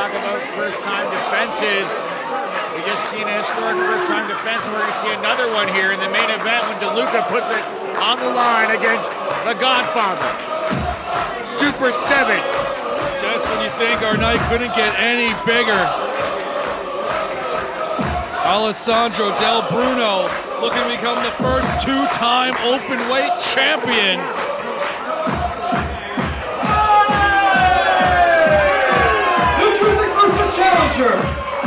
talk about first-time defenses. We just seen a historic first-time defense. We're going to see another one here in the main event when Deluca puts it on the line against the Godfather. Super 7. Just when you think our night couldn't get any bigger. Alessandro Del Bruno looking to become the first two-time open weight champion. Challenger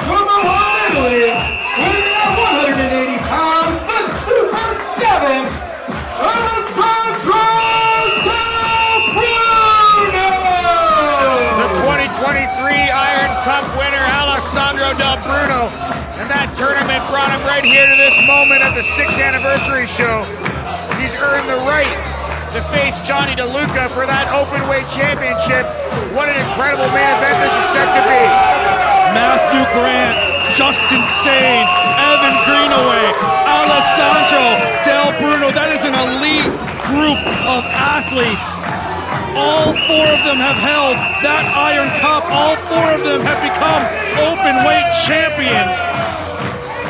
from Milan, Italy, weighing at 180 pounds, the Super 7, Alessandro Del Bruno! The 2023 Iron Cup winner, Alessandro Del Bruno. And that tournament brought him right here to this moment at the 6th anniversary show. He's earned the right to face Jonny Deluca for that open weight championship. What an incredible main event this is set to be. Matthew Grant, Justin Sane, Evan Greenaway, Alessandro Del Bruno. That is an elite group of athletes. All four of them have held that Iron Cup. All four of them have become open weight champion.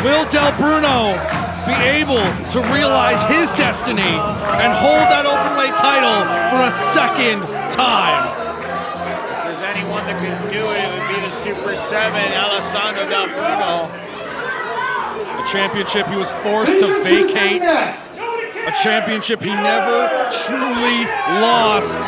Will Del Bruno be able to realize his destiny and hold that openweight title for a second time? If there's anyone that could do it, it would be the Super 7, Alessandro Del Bruno. A championship he was forced to vacate. A championship he never truly lost.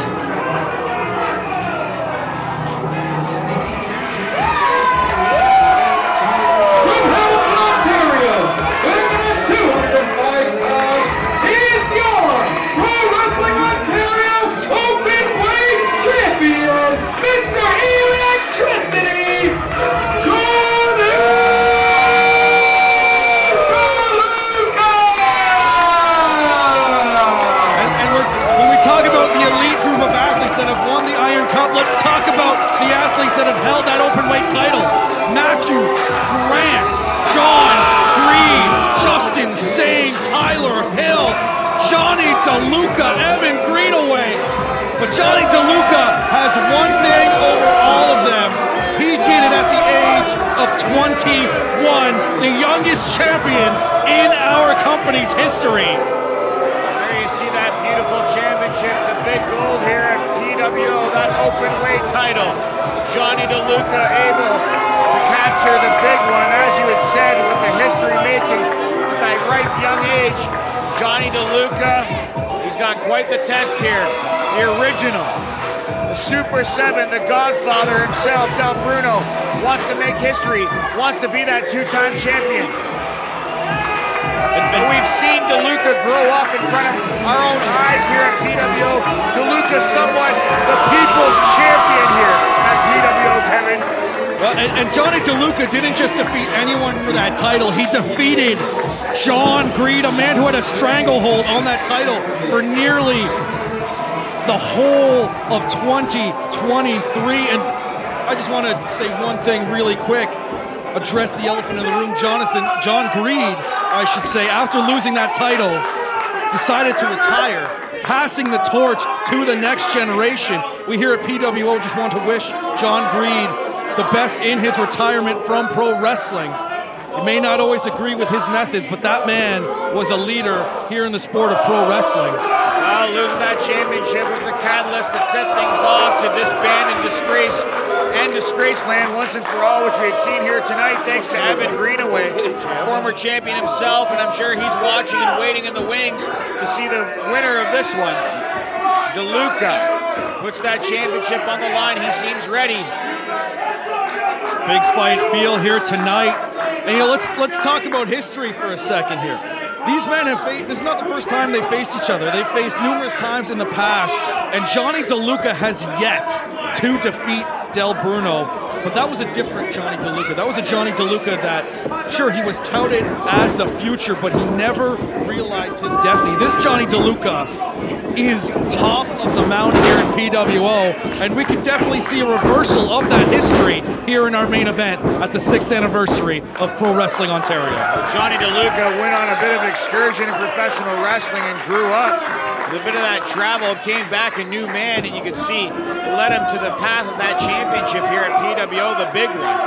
Let's talk about the athletes that have held that openweight title. Matthew Grant, John Greed, Justin Sane, Tyler Hill, Jonny Deluca, Evan Greenaway. But Jonny Deluca has one thing over all of them. He did it at the age of 21, the youngest champion in our company's history. There you see that beautiful championship, the big gold here at PWO, that open weight title. Jonny Deluca able to capture the big one, as you had said, with the history making at that ripe young age. Jonny Deluca, he's got quite the test here. The original, the Super 7, the Godfather himself, Del Bruno, wants to make history, wants to be that two-time champion. And we've seen Deluca grow up in front of our own eyes here at PWO. Deluca's somewhat the people's champion here at PWO, Kevin. Well, and Jonny Deluca didn't just defeat anyone for that title. He defeated John Greed, a man who had a stranglehold on that title for nearly the whole of 2023. And I just want to say one thing really quick. Address the elephant in the room. John Greed, I should say, after losing that title, decided to retire, passing the torch to the next generation. We here at PWO just want to wish John Greed the best in his retirement from pro wrestling. You may not always agree with his methods, but that man was a leader here in the sport of pro wrestling. Well, losing that championship was the catalyst that set things off to disband and Disgraceland once and for all, which we had seen here tonight, thanks to Evan Greenaway, former champion himself, and I'm sure he's watching and waiting in the wings to see the winner of this one. Deluca puts that championship on the line. He seems ready. Big fight feel here tonight. And let's talk about history for a second here. These men have faced, this is not the first time they've faced each other. They've faced numerous times in the past, and Jonny Deluca has yet to defeat Del Bruno. But that was a different Jonny Deluca. That was a Jonny Deluca that, sure, he was touted as the future, but he never realized his destiny. This Jonny Deluca is top of the mound here in PWO, and we could definitely see a reversal of that history here in our main event at the 6th anniversary of Pro Wrestling Ontario. Jonny Deluca went on a bit of excursion in professional wrestling and grew up. With a bit of that travel, came back a new man, and you could see it led him to the path of that championship here at PWO, the big one.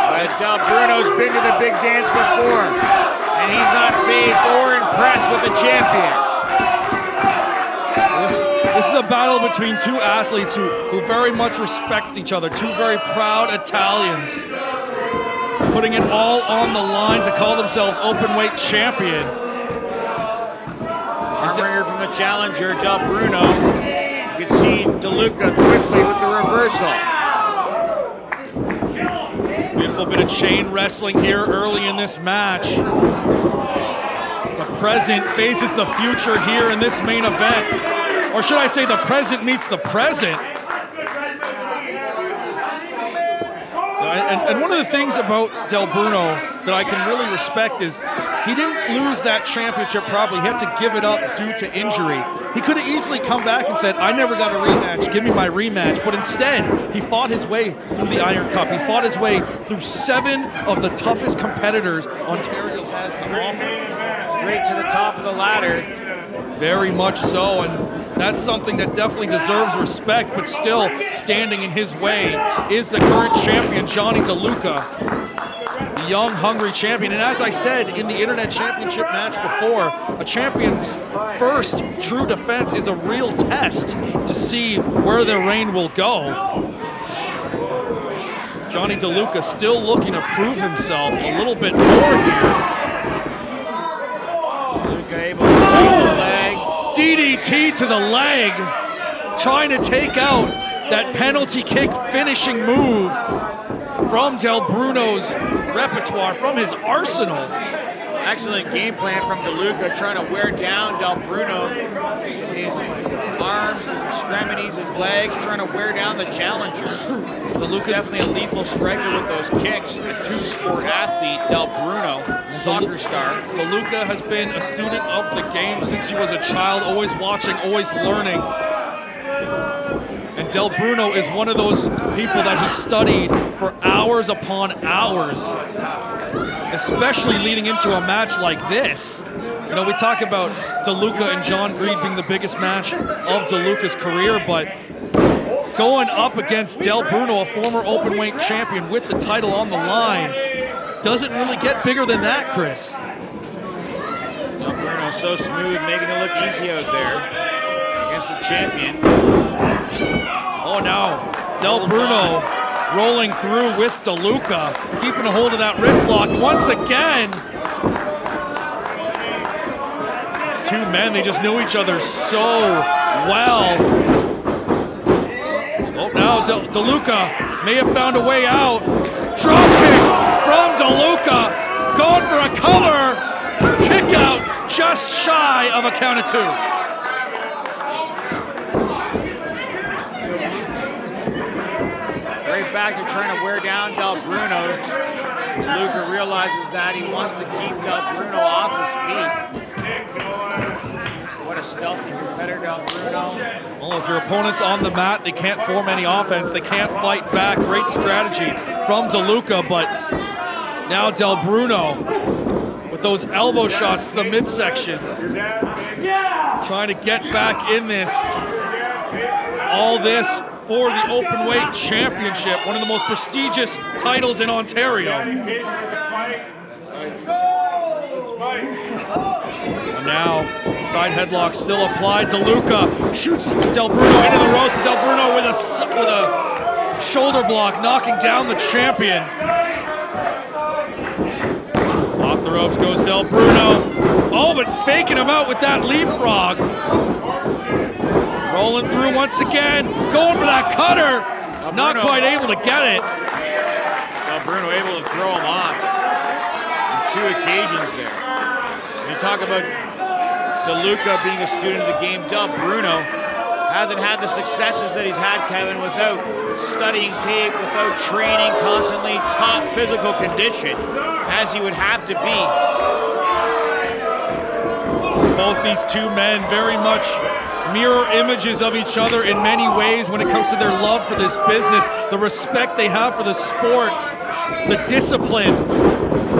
But Del Bruno's been to the big dance before, and he's not fazed or impressed with the champion. This is a battle between two athletes who very much respect each other, two very proud Italians, putting it all on the line to call themselves openweight champion. Armringer from the challenger, Del Bruno. You can see Deluca quickly with the reversal. Beautiful bit of chain wrestling here early in this match. The present faces the future here in this main event. Or should I say the present meets the present. And one of the things about Del Bruno that I can really respect is he didn't lose that championship probably. He had to give it up due to injury. He could have easily come back and said, I never got a rematch, give me my rematch. But instead, he fought his way through the Iron Cup. He fought his way through 7 of the toughest competitors Ontario has to offer. Straight to the top of the ladder. Very much so, and that's something that definitely deserves respect, but still standing in his way is the current champion, Jonny Deluca, the young, hungry champion. And as I said in the Internet Championship match before, a champion's first true defense is a real test to see where their reign will go. Jonny Deluca still looking to prove himself a little bit more here. Deluca able to see the leg. DDT to the leg, trying to take out that penalty kick finishing move from Del Bruno's repertoire, from his arsenal. Excellent game plan from Deluca, trying to wear down Del Bruno. His arms, his extremities, his legs, trying to wear down the challenger. Deluca's definitely a lethal striker with those kicks. A two-sport athlete, Del Bruno, soccer star. Deluca has been a student of the game since he was a child, always watching, always learning. And Del Bruno is one of those people that he studied for hours upon hours, especially leading into a match like this. You know, we talk about Deluca and John Greed being the biggest match of Deluca's career, but going up against Del Bruno, a former openweight champion with the title on the line, doesn't really get bigger than that, Chris. Del Bruno so smooth, making it look easy out there against the champion. Oh, now Del Bruno rolling through with Deluca, keeping a hold of that wrist lock once again. These two men, they just knew each other so well. Oh, now Deluca may have found a way out. Drop kick from Deluca, going for a cover. Kick out just shy of a count of 2. Right back to trying to wear down Del Bruno. Deluca realizes that he wants to keep Del Bruno off his feet. What a stealthy competitor, Del Bruno. Well, if your opponent's on the mat, they can't form any offense. They can't fight back. Great strategy from Deluca, but now Del Bruno with those elbow shots to the midsection. Trying to get back in this. All this for the Openweight Championship, one of the most prestigious titles in Ontario. And now, side headlock still applied. Deluca shoots Del Bruno into the rope. Del Bruno with a shoulder block, knocking down the champion. Off the ropes goes Del Bruno. Oh, but faking him out with that leapfrog. Rolling through once again, going for that cutter. Not quite able to get it. Del Bruno able to throw him off on 2 occasions there. When you talk about Deluca being a student of the game, Del Bruno hasn't had the successes that he's had, Kevin, without studying tape, without training constantly, top physical condition, as he would have to be. Both these two men very much mirror images of each other in many ways when it comes to their love for this business, the respect they have for the sport, the discipline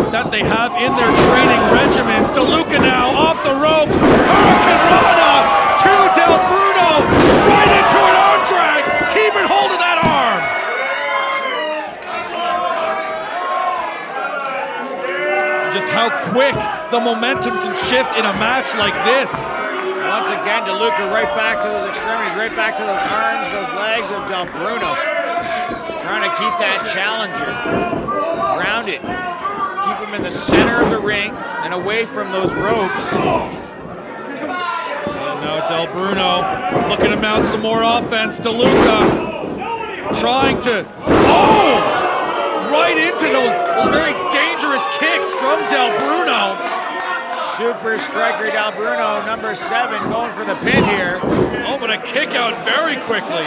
that they have in their training regimens. Deluca now off the ropes. Hurricane Rana to Del Bruno, right into an arm drag, keeping hold of that arm. Just how quick the momentum can shift in a match like this. Once again, Deluca right back to those extremities, right back to those arms, those legs of Del Bruno. Trying to keep that challenger grounded. Keep him in the center of the ring and away from those ropes. And now Del Bruno looking to mount some more offense. Deluca trying to, right into those very dangerous kicks from Del Bruno. Super striker Del Bruno, number 7, going for the pin here. Oh, but a kick out very quickly.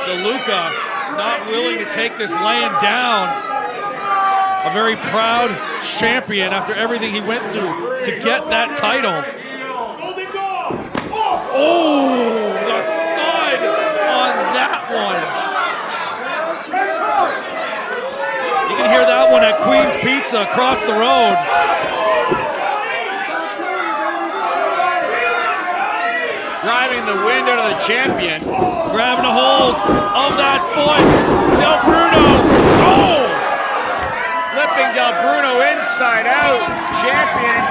Deluca not willing to take this laying down. A very proud champion after everything he went through to get that title. Oh, the thud on that one. You can hear that one at Queen's Pizza across the road. Driving the wind out of the champion. Grabbing a hold of that foot. Del Bruno. Oh! Flipping Del Bruno inside out. Champion.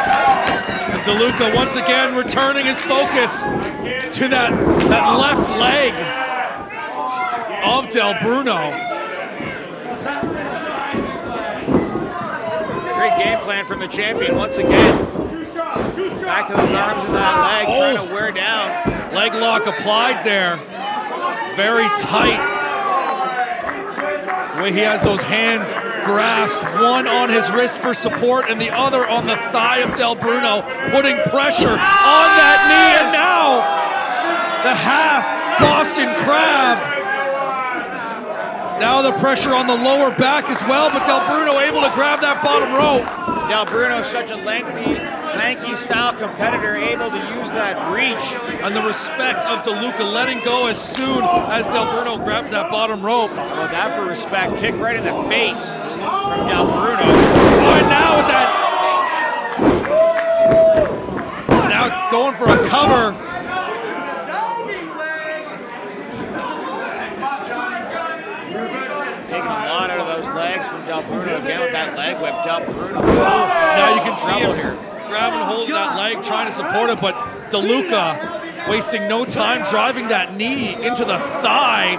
And Deluca once again returning his focus to that left leg of Del Bruno. Great game plan from the champion once again. Back to those arms and that leg, trying to wear down. Leg lock applied there. Very tight. The way he has those hands grasped, one on his wrist for support and the other on the thigh of Del Bruno, putting pressure on that knee. And now the half Boston Crab. Now the pressure on the lower back as well, but Del Bruno able to grab that bottom rope. Del Bruno, such a lanky style competitor, able to use that reach. And the respect of Deluca letting go as soon as Del Bruno grabs that bottom rope. How about that for respect? Kick right in the face from Del Bruno. Oh, and now with that. Now going for a cover. Taking a lot out of those legs from Del Bruno. Again with that leg whip, Del Bruno. Now you can see him here. Grabbing hold of that leg, trying to support it, but Deluca wasting no time, driving that knee into the thigh.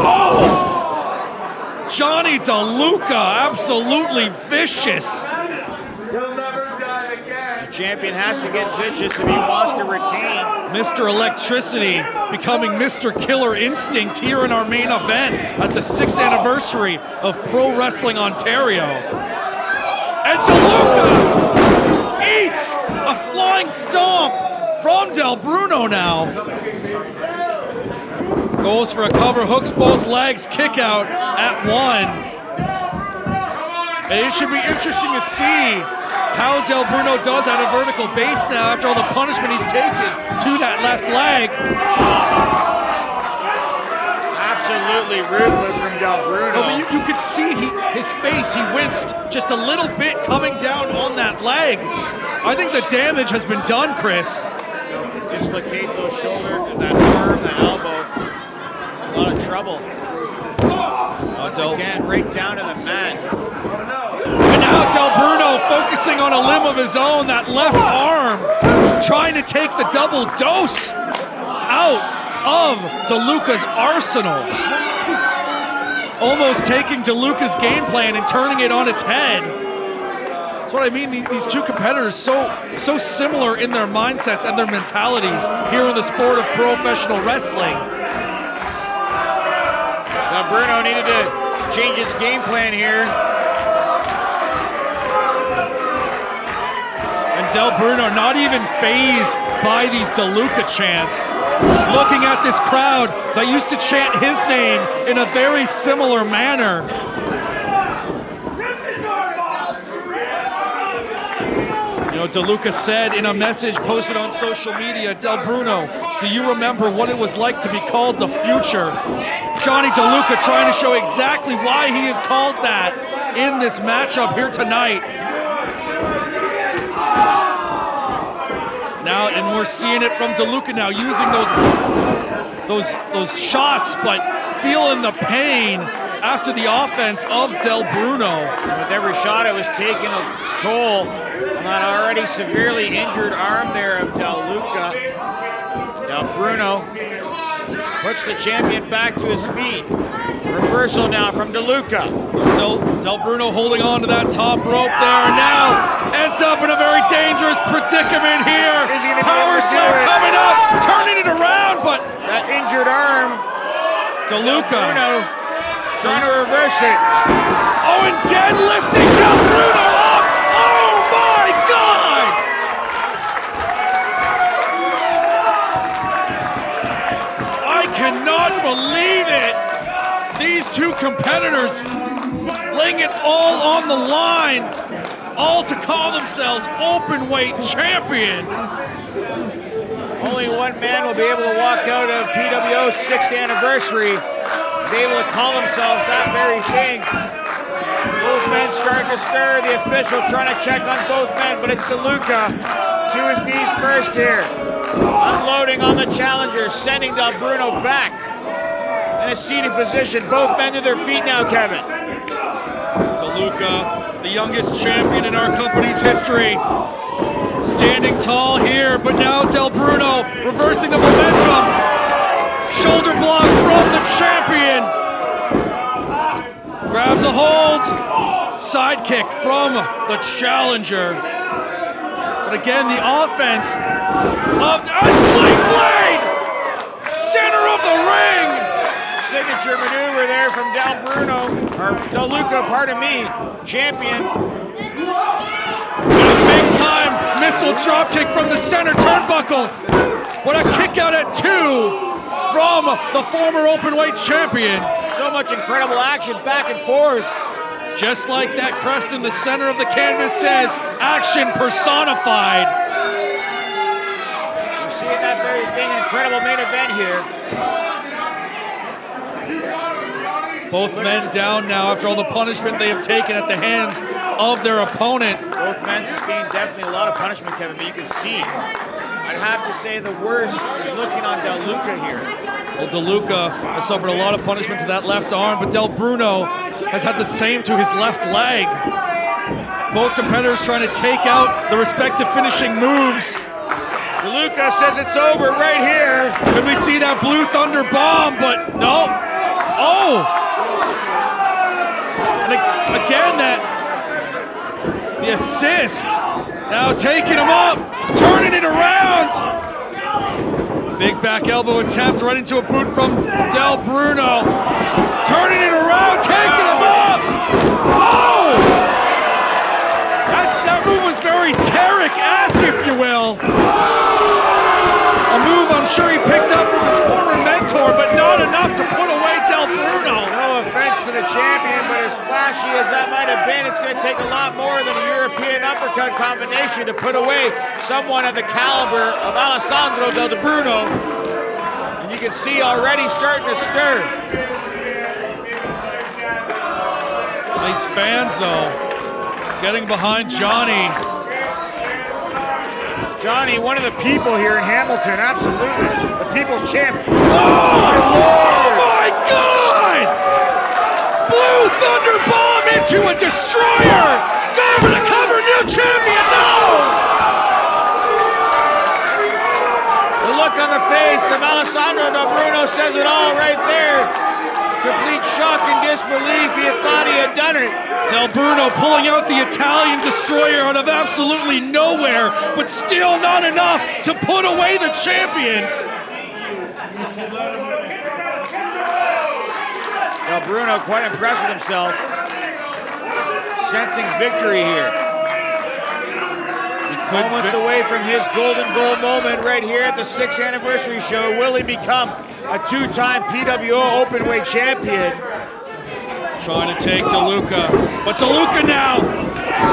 Oh! Jonny Deluca, absolutely vicious. The champion has to get vicious if he wants to retain. Mr. Electricity becoming Mr. Killer Instinct here in our main event at the 6th anniversary of Pro Wrestling Ontario. And Deluca eats a flying stomp from Del Bruno now. Goes for a cover, hooks both legs, kick out at 1. And it should be interesting to see how Del Bruno does at a vertical base now after all the punishment he's taken to that left leg. Absolutely ruthless from Del Bruno. Oh, but you could see his face, he winced just a little bit coming down on that leg. I think the damage has been done, Chris. Dislocate those shoulders, that arm, that elbow. A lot of trouble. Once again, right down to the mat. And now Del Bruno focusing on a limb of his own, that left arm, trying to take the double dose out of Deluca's arsenal. Almost taking Deluca's game plan and turning it on its head. That's what I mean, these two competitors so similar in their mindsets and their mentalities here in the sport of professional wrestling. Now Bruno needed to change his game plan here. And Del Bruno not even fazed by these Deluca chants. Looking at this crowd that used to chant his name in a very similar manner. Deluca said in a message posted on social media, Del Bruno, do you remember what it was like to be called the future? Jonny Deluca trying to show exactly why he is called that in this matchup here tonight. Now, and we're seeing it from Deluca now, using those shots, but feeling the pain after the offense of Del Bruno. And with every shot, it was taking a toll on that already severely injured arm there of Deluca. Del Bruno puts the champion back to his feet. Reversal now from Deluca. Del Bruno holding on to that top rope there, and now ends up in a very dangerous predicament here. Power slam coming up, turning it around, but that injured arm. Deluca trying to reverse it. Oh, and deadlifting Del Bruno up. Oh my God! I cannot believe it. These two competitors laying it all on the line, all to call themselves open weight champion. Only one man will be able to walk out of PWO's 6th anniversary, be able to call themselves that very thing. Both men starting to stir, the official trying to check on both men, but it's Deluca to his knees first here. Unloading on the challenger, sending Del Bruno back in a seated position. Both men to their feet now, Kevin. Deluca, the youngest champion in our company's history, standing tall here, but now Del Bruno reversing the momentum. Shoulder block from the champion. Grabs a hold. Sidekick from the challenger. But again, the offense of Sling Blade. Center of the ring. Signature maneuver there from Del Bruno, or Deluca, pardon me, champion. And a big time missile dropkick from the center turnbuckle. What a kick out at 2. From the former openweight champion. So much incredible action back and forth. Just like that crest in the center of the canvas says, action personified. We're seeing that very thing, incredible main event here. Both men down now after all the punishment they have taken at the hands of their opponent. Both men sustained definitely a lot of punishment, Kevin, but you can see, I'd have to say the worst is looking on Deluca here. Well, Deluca has suffered a lot of punishment to that left arm, but Del Bruno has had the same to his left leg. Both competitors trying to take out the respective finishing moves. Deluca says it's over right here. Could we see that Blue Thunder bomb, but no. Oh! And again, the assist. Now taking him up, turning it around. Big back elbow attempt right into a boot from Del Bruno. Turning it around, taking him up. Oh! That move was very Tarek-esque, if you will. A move I'm sure he picked up from his former mentor, but not enough to put away Del Bruno. No offense to the champion, but as flashy as that might have been, it's going to take a lot more than a European uppercut combination to put away someone of the caliber of Alessandro Del Bruno. And you can see already starting to stir. Nice fans though, getting behind Jonny. Jonny, one of the people here in Hamilton, absolutely. The people's champ. Oh my God! Blue Thunder bomb into a destroyer! Going to cover, new champion, no! The look on the face of Alessandro Del Bruno says it all right there. Complete shock and disbelief, he had thought he had done it. Del Bruno pulling out the Italian destroyer out of absolutely nowhere, but still not enough to put away the champion. Del Bruno quite impressed with himself. Sensing victory here. Moments away from his golden goal moment right here at the 6th anniversary show. Will he become a 2-time PWO openweight champion? Trying to take Deluca, but Deluca now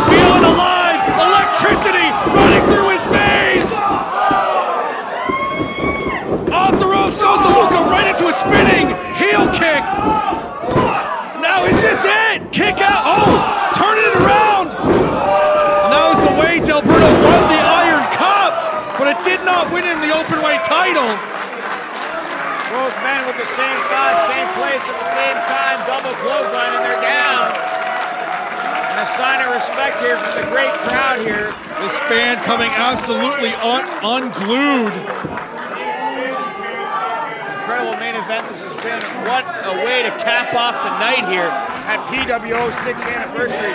feeling alive, Electricity running through his veins. Off the ropes goes Deluca right into a spinning heel kick. Now is this it? Kick out. Oh, turning it around. And that was the way Del Bruno won the Iron Cup, but it did not win him the openweight title. Both men with the same thought, same place at the same time, double clothesline, and they're down. And a sign of respect here from the great crowd here. This band coming absolutely unglued. Incredible main event this has been. What a way to cap off the night here at PWO 6th anniversary.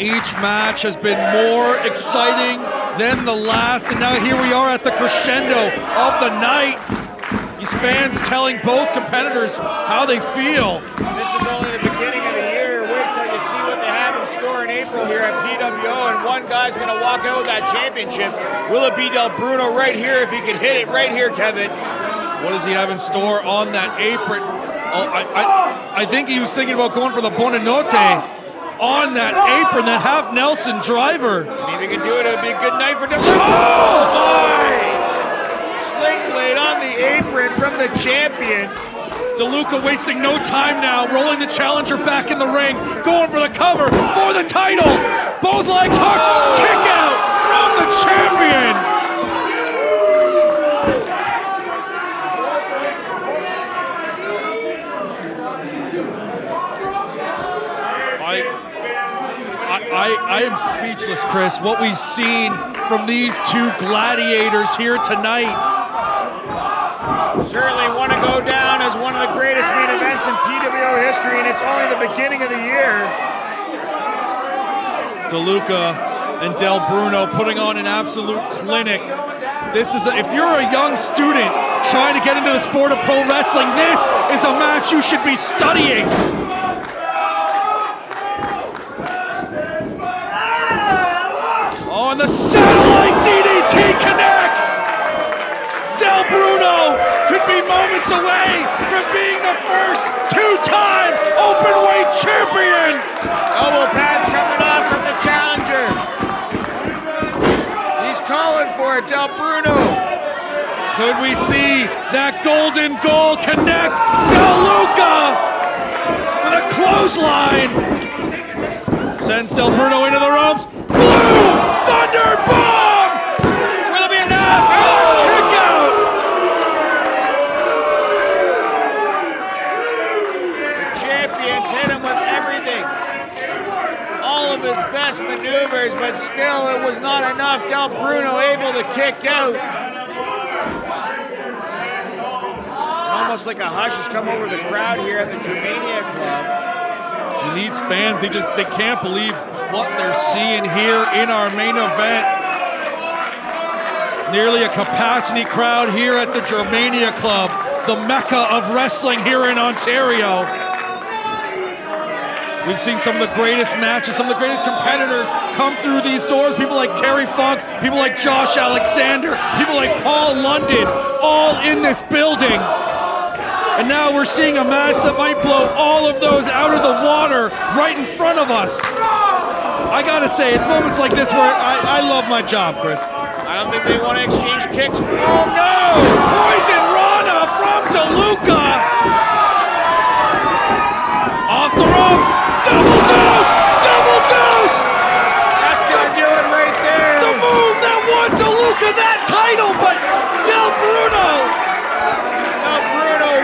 Each match has been more exciting than the last, and now here we are at the crescendo of the night. These fans telling both competitors how they feel. This is only the beginning of the year. Wait till you see what they have in store in April here at PWO, and one guy's going to walk out with that championship. Will it be Del Bruno right here if he can hit it right here, Kevin? What does he have in store on that apron? Oh, I think he was thinking about going for the Buonanotte on that apron, that half Nelson driver. And if he can do it, it would be a good night for Deluca. Oh my! Sling blade on the apron from the champion. Deluca wasting no time now, rolling the challenger back in the ring, going for the cover for the title. Both legs hooked, kick out from the champion. I am speechless, Chris. What we've seen from these two gladiators here tonight. Certainly want to go down as one of the greatest main events in PWO history, and it's only the beginning of the year. Deluca and Del Bruno putting on an absolute clinic. This is if you're a young student trying to get into the sport of pro wrestling, this is a match you should be studying. On the satellite, DDT connects. Del Bruno could be moments away from being the first two-time openweight champion. Elbow pads coming off from the challenger. He's calling for it, Del Bruno. Could we see that golden goal connect? Deluca with a clothesline. Sends Del Bruno into the ropes. Blue Thunder Bomb! Will it be enough? Kick out! The champions hit him with everything. All of his best maneuvers, but still it was not enough. Del Bruno able to kick out. Almost like a hush has come over the crowd here at the Germania Club. And these fans, they can't believe what they're seeing here in our main event. Nearly a capacity crowd here at the Germania Club, the mecca of wrestling here in Ontario. We've seen some of the greatest matches, some of the greatest competitors come through these doors. People like Terry Funk, people like Josh Alexander, people like Paul London, all in this building. And now we're seeing a match that might blow all of those out of the water right in front of us. I gotta say, it's moments like this where I love my job, Chris. I don't think they want to exchange kicks. Oh no! Poison Rana from Deluca! Off the ropes! Double dose! Double dose! That's gonna do it right there! The move that won Deluca that title, but Del Bruno!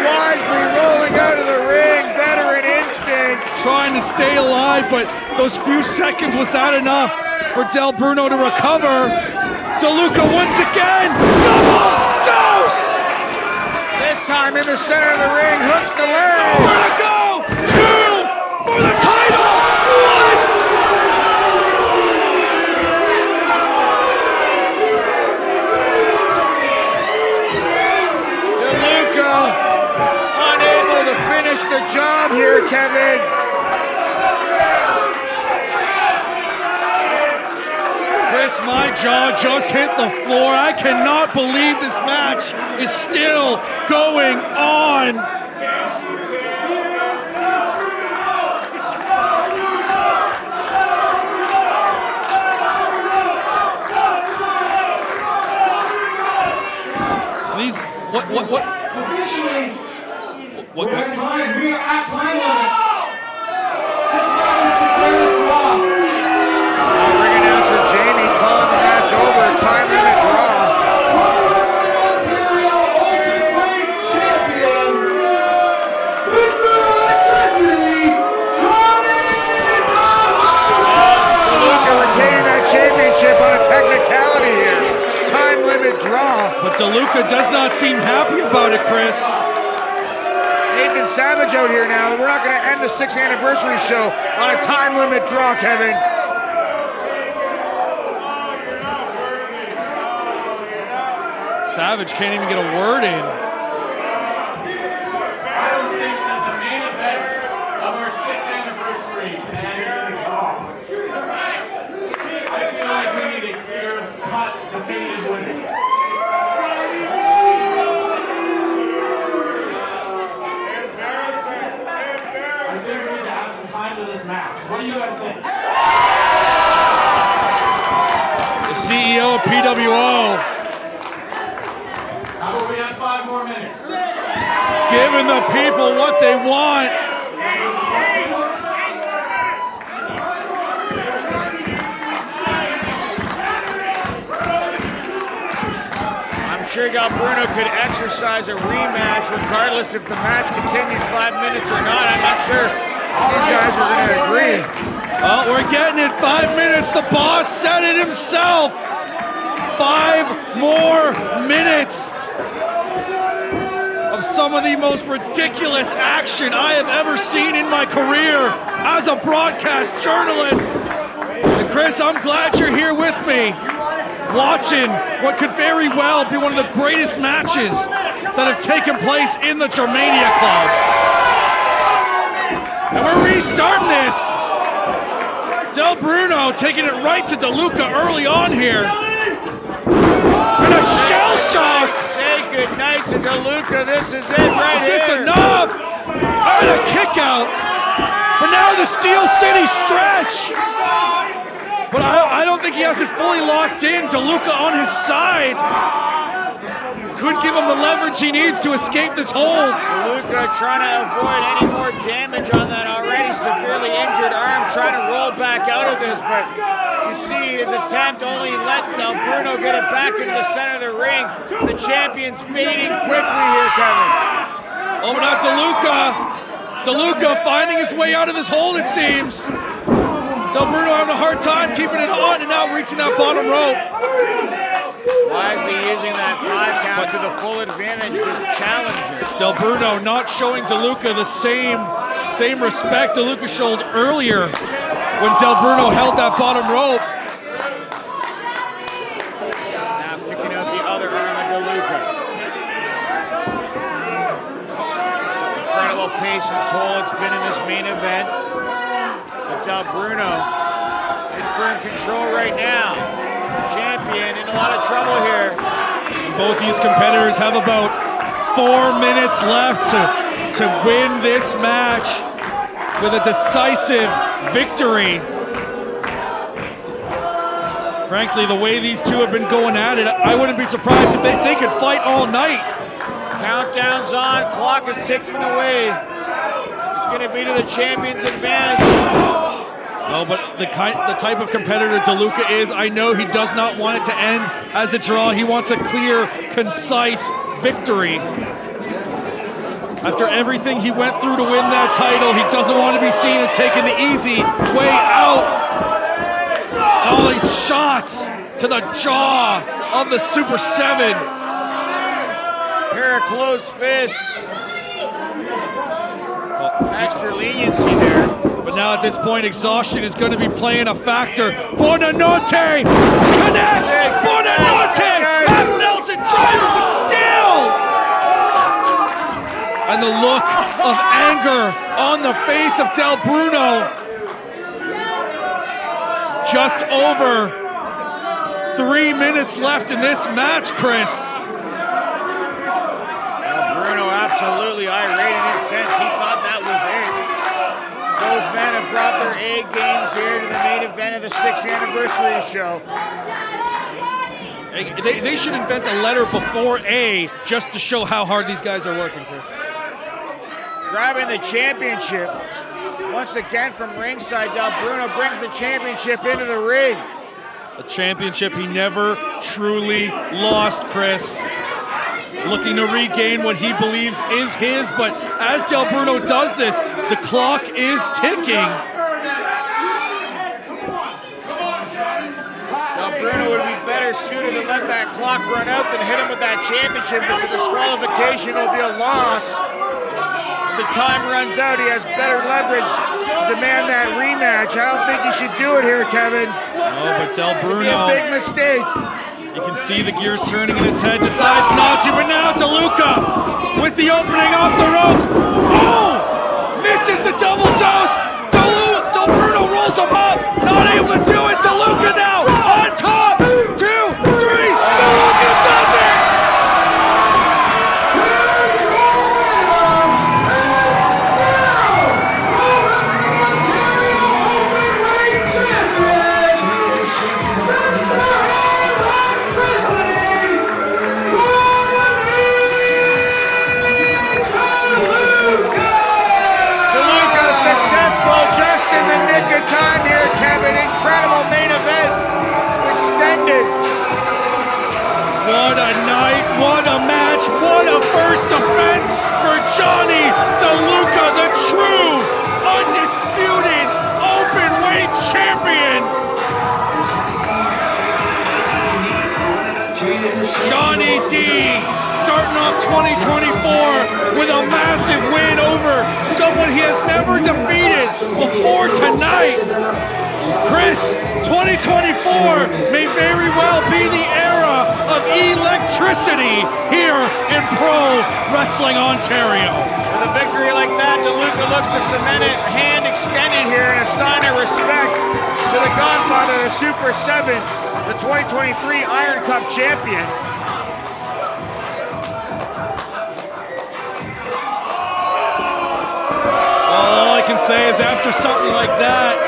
Wisely rolling out of the ring, veteran instinct. Trying to stay alive, but those few seconds, was that enough for Del Bruno to recover? Deluca once again, double dose! This time in the center of the ring, hooks the leg. Nowhere to go! Two for the title! What? Finish the job here, Kevin. Chris, my jaw just hit the floor. I cannot believe this match is still going on. he's what? Officially, What? we're at time. We are at time limit. This match is declared a draw. Ring announcer Jamie calling the match over. Time limit draw. Ontario Openweight Champion, Mr. Electricity, Jonny Deluca. Deluca retaining that championship on a technicality here. Time limit draw. But Deluca does not seem happy about it, Chris. Nathan Savage out here now. We're not going to end the 6th anniversary show on a time limit draw, Kevin. Savage can't even get a word in. I don't think that the main event of our 6th anniversary can end a draw. I feel like we need a clear-cut, definitive winner. I think we need to add some time to this match. What do you guys think? The CEO of PWO How about we add 5 more minutes? giving the people what they want. I'm sure Bruno could exercise a rematch regardless if the match continued 5 minutes or not. I'm not sure these guys are going to agree. Oh, we're getting it. 5 minutes. The boss said it himself. 5 more minutes of some of the most ridiculous action I have ever seen in my career as a broadcast journalist. And Chris, I'm glad you're here with me, watching what could very well be one of the greatest matches that have taken place in the Germania Club. And we're restarting this. Del Bruno taking it right to Deluca early on here. And a shell shock. Say goodnight to Deluca. This is it right Is this here. enough? And a kick out. But now the Steel City stretch. But I don't think he has it fully locked in. Deluca on his side could give him the leverage he needs to escape this hold. Deluca trying to avoid any more damage on that already severely injured arm, trying to roll back out of this, but you see his attempt only let Del Bruno get it back into the center of the ring. The champion's fading quickly here, Kevin. Oh, but not Deluca. Deluca finding his way out of this hold, it seems. Del Bruno having a hard time keeping it on and now reaching that bottom rope. Wisely using that 5 count to the full advantage, this challenger. Del Bruno not showing Deluca the same respect Deluca showed earlier when Del Bruno held that bottom rope. Now kicking out the other arm of Deluca. Incredible pace and toll it's been in this main event. But Del Bruno in firm control right now. Champion in a lot of trouble here. Both these competitors have about 4 minutes left to win this match with a decisive victory. Frankly, the way these two have been going at it, I wouldn't be surprised if they could fight all night. Countdown's on, clock is ticking away. It's going to be to the champion's advantage. No, but the type of competitor Deluca is, I know he does not want it to end as a draw. He wants a clear, concise victory. After everything he went through to win that title, he doesn't want to be seen as taking the easy way out. All these shots to the jaw of the Super 7. Pair of closed fists. Extra leniency there. But now at this point, exhaustion is going to be playing a factor. Buonanotte connects! Buonanotte! Half Nelson driver, but still! And the look of anger on the face of Del Bruno. Just over 3 minutes left in this match, Chris. Bruno absolutely irate in his sense. He thought that was it. Both men have brought their A games here to the main event of the 6th anniversary show. They should invent a letter before A just to show how hard these guys are working, Chris. Grabbing the championship. Once again from ringside, Del Bruno brings the championship into the ring. A championship he never truly lost, Chris. Looking to regain what he believes is his, but as Del Bruno does this, the clock is ticking. Del Bruno would be better suited to let that clock run out than hit him with that championship. If it's a disqualification, it'll be a loss. If the time runs out, he has better leverage to demand that rematch. I don't think he should do it here, Kevin. Oh, but Del Bruno. It'd be a big mistake. You can see the gears turning in his head, decides not to, but now Deluca with the opening off the ropes. Oh! Misses the double dose. Del Bruno rolls him up, not able to do it. Deluca now on top. 2, 3. Deluca does it! In the nick of time here, Kevin. Incredible main event. Extended. What a night, what a match, what a first defense for Jonny Deluca, the true, undisputed, open weight champion. Jonny D starting off 2024 with a massive win over someone he has never defeated before tonight. Chris, 2024 may very well be the era of electricity here in Pro Wrestling Ontario. With a victory like that, Deluca looks to cement it, hand extended here in a sign of respect to the godfather of the Super 7, the 2023 Iron Cup champion. All I can say is after something like that,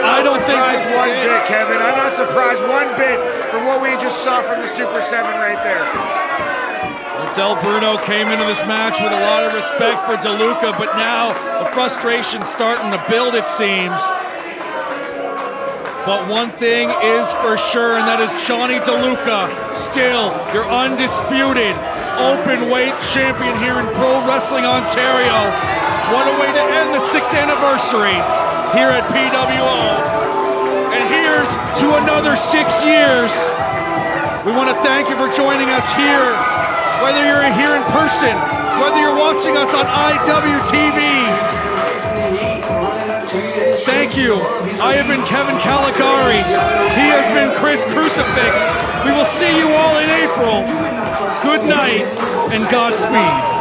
I don't think I'm not this surprised one is it. bit, Kevin. I'm not surprised one bit from what we just saw from the Super 7 right there. Well, Del Bruno came into this match with a lot of respect for Deluca, but now the frustration's starting to build, it seems. But one thing is for sure, and that is Jonny Deluca, still your undisputed open weight champion here in Pro Wrestling Ontario. What a way to end the 6th anniversary here at PWO. And here's to another 6 years. We want to thank you for joining us here, whether you're here in person, whether you're watching us on IWTV. Thank you. I have been Kevin Caligari. He has been Chris Crucifix. We will see you all in April. Good night and Godspeed.